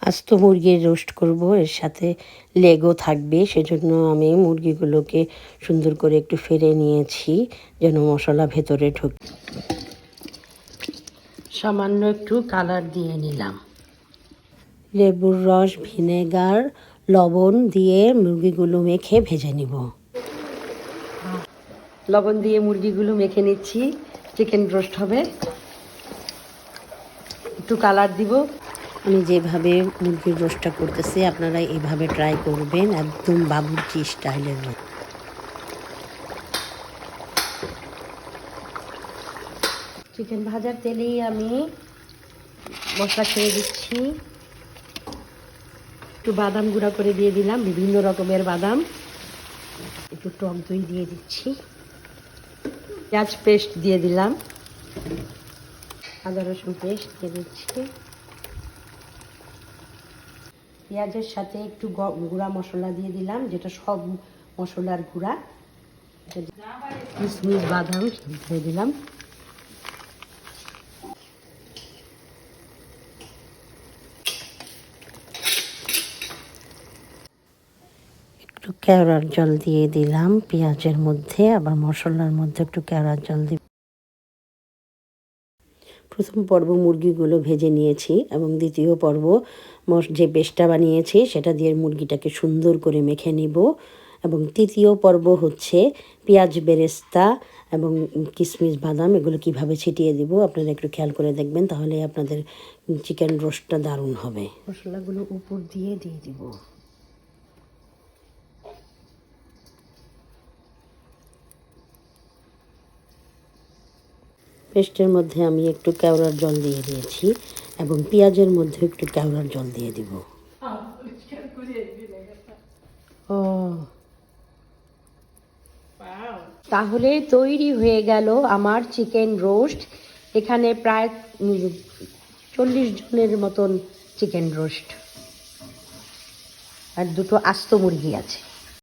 আস্ত মুরগির রোস্ট করব, এর সাথে লেগও থাকবে, সেজন্য আমি মুরগিগুলোকে সুন্দর করে একটু ফেলে নিয়েছি যেন মশলা ভেতরে ঢোকে। সামান্য একটু কালার দিয়ে নিলাম। লেবুর রস, ভিনেগার, লবণ দিয়ে মুরগিগুলো মেখে ভেজে নিব। লবণ দিয়ে মুরগিগুলো মেখে নিচ্ছি, চিকেন রোস্ট হবে। একটু কালার দিব। আমি যেভাবে মুরগির রোস্টটা করতেছি আপনারা এইভাবে ট্রাই করবেন, একদম বাবুর্চি স্টাইলের মতো। চিকেন ভাজার তেলেই আমি মশলা ছেড়ে দিচ্ছি। একটু বাদাম গুঁড়া করে দিয়ে দিলাম, বিভিন্ন রকমের বাদাম। একটু টক দই দিয়ে দিচ্ছি। পেঁয়াজ পেস্ট দিয়ে দিলাম, আদা রসুন পেস্ট দিয়ে দিচ্ছি। পেঁয়াজের সাথে একটু গুঁড়া মশলা দিয়ে দিলাম, যেটা সব মশলার গুঁড়া। কিশমিশ, বাদাম দিয়ে দিলাম। একটু কেওড়ার জল দিয়ে দিলাম পেঁয়াজের মধ্যে, আবার মশলার মধ্যে একটু কেওড়ার জল দিব। প্রথম পর্ব মুরগিগুলো ভেজে নিয়েছি এবং দ্বিতীয় পর্ব যে পেস্টটা বানিয়েছি সেটা দিয়ে মুরগিটাকে সুন্দর করে মেখে নিব। এবং তৃতীয় পর্ব হচ্ছে পেঁয়াজ বেরেস্তা এবং কিশমিশ, বাদাম এগুলো কিভাবে ছিটিয়ে দিব আপনারা একটু খেয়াল করে দেখবেন, তাহলে আপনাদের চিকেন রোস্টটা দারুণ হবে। মশলাগুলো উপর দিয়ে দিব। পেস্টের মধ্যে আমি একটু কেওড়ার জল দিয়ে দিয়েছি এবং পেঁয়াজের মধ্যে একটু কেওড়ার জল দিয়ে দিব। তাহলে তৈরি হয়ে গেল আমার চিকেন রোস্ট। এখানে প্রায় 40 জনের মতন চিকেন রোস্ট, আর দুটো আস্ত মুরগি আছে।